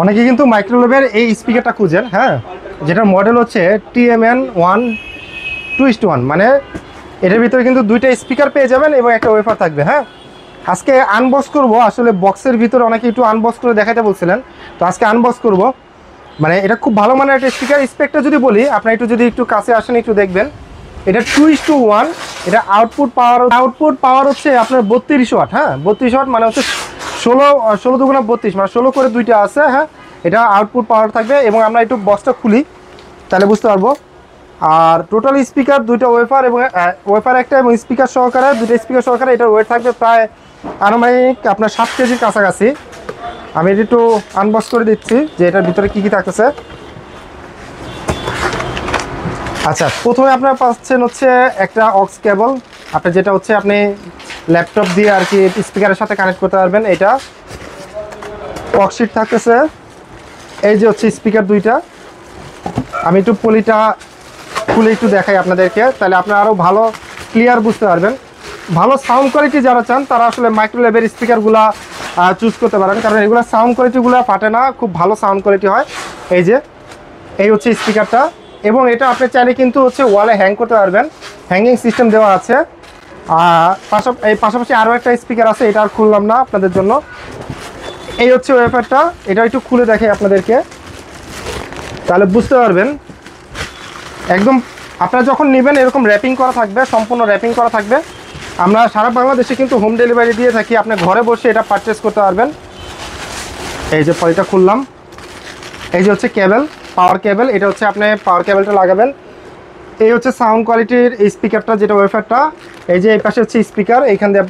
অনেকে কিন্তু মাইক্রোওয়েভের এই স্পিকারটা খুঁজেন, হ্যাঁ, যেটার মডেল হচ্ছে TMN1 2:1, মানে এটার ভিতরে কিন্তু দুইটা স্পিকার পেয়ে যাবেন এবং একটা ওয়েফার থাকবে। হ্যাঁ, আজকে আনবক্স করব। আসলে বক্সের ভিতরে অনেকে একটু আনবক্স করে দেখাতে বলছিলেন, তো আজকে আনবক্স করব। মানে এটা খুব ভালো মানের একটা স্পিকার। স্পেকটা যদি বলি, আপনার একটু কাছে আসেন, একটু দেখবেন। এটা 2:1। এটা আউটপুট পাওয়ার হচ্ছে আপনার 32 ওয়াট। হ্যাঁ, 32 ওয়াট মানে হচ্ছে 16 দুগুণা 32, মানে 16 করে দুইটা আছে। হ্যাঁ, এটা আউটপুট পাওয়ার থাকবে। এবং আমরা একটু বক্সটা খুলি, তাহলে বুঝতে পারবো। আর টোটাল স্পিকার দুইটা ওয়েফার এবং ওয়েফার একটা এবং স্পিকার সহকারে দুইটা স্পিকার সহকারে এটার ওয়েট থাকবে প্রায় আনুমানিক আপনার 7 কেজির কাছাকাছি। আমি এটা একটু আনবক্স করে দিচ্ছি যে এটার ভিতরে কী কী থাকতেছে। আচ্ছা, প্রথমে আপনারা পাচ্ছেন হচ্ছে একটা অক্স কেবল, আপনার যেটা হচ্ছে আপনি ল্যাপটপ দিয়ে আর কি স্পিকারের সাথে কানেক্ট করতে পারবেন। এটা অক্সিট থাকতেছে। এই যে হচ্ছে স্পিকার দুইটা। আমি একটু পলিটা খুলে একটু দেখাই আপনাদেরকে, তাহলে আপনারা আরও ভালো ক্লিয়ার বুঝতে পারবেন। ভালো সাউন্ড কোয়ালিটি যারা চান তারা আসলে মাইক্রোওয়েভের স্পিকারগুলো চুজ করতে পারেন, কারণ এগুলো সাউন্ড কোয়ালিটিগুলো ফাটে না, খুব ভালো সাউন্ড কোয়ালিটি হয়। এই হচ্ছে স্পিকারটা। এবং এটা আপনি চাইলে কিন্তু হচ্ছে ওয়ালে হ্যাং করতে পারবেন, হ্যাঙ্গিং সিস্টেম দেওয়া আছে। পাশাপাশি আরও একটা স্পিকার আছে, এটা আর খুললাম না আপনাদের জন্য। এই হচ্ছে ওয়েফারটা, এটা একটু খুলে দেখাই আপনাদেরকে, তাহলে বুঝতে পারবেন। একদম আপনারা যখন নেবেন এরকম র্যাপিং করা থাকবে, সম্পূর্ণ র্যাপিং করা থাকবে। আমরা সারা বাংলাদেশে কিন্তু হোম ডেলিভারি দিয়ে থাকি, আপনি ঘরে বসে এটা পারচেস করতে পারবেন। এই যে পলিটা খুললাম। এই যে হচ্ছে কেবল, পাওয়ার কেবল। এটা হচ্ছে আপনি পাওয়ার কেবলটা লাগাবেন। এই হচ্ছে সাউন্ড কোয়ালিটির এই স্পিকারটা, যেটা ওয়েফারটা। এই যে এই পাশে হচ্ছে স্পিকার, এইখান দিয়ে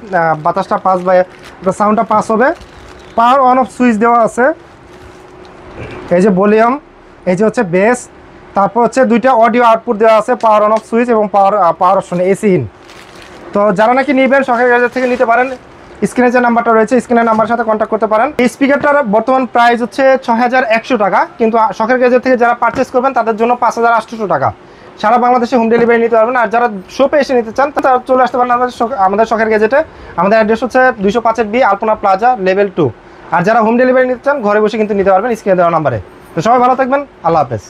বাতাসটা পাস বা সাউন্ডটা পাস হবে। পাওয়ার অন অফ সুইচ দেওয়া আছে। এই যে ভলিউম, এই যে হচ্ছে বেস, তারপর হচ্ছে দুইটা অডিও আউটপুট দেওয়া আছে, পাওয়ার অন অফ সুইচ এবং পাওয়ার অপশন এসি ইন। তো যারা নাকি নেবেন শখের গ্যাজেট থেকে নিতে পারেন। স্ক্রিনে যে নাম্বারটা রয়েছে, স্ক্রিনের নাম্বারের সাথে কন্ট্যাক্ট করতে পারেন। এই স্পিকারটার বর্তমান প্রাইস হচ্ছে 6100 টাকা, কিন্তু শখের গ্যাজেট থেকে যারা পারচেস করবেন তাদের জন্য 5800 টাকা। সারা বাংলাদেশে হোম ডেলিভারি নিতে পারবেন। আর যারা শপে এসে নিতে চান তারা চলে আসতে পারেন আমাদের শখের গ্যাজেটে। আমাদের অ্যাড্রেস হচ্ছে 205B আলপনা প্লাজা লেভেল 2। আর যারা হোম ডেলিভারি নিতে চান ঘরে বসে কিন্তু নিতে পারবেন স্ক্রিনে দেওয়া নাম্বারে। তো সবাই ভালো থাকবেন, আল্লাহ হাফেজ।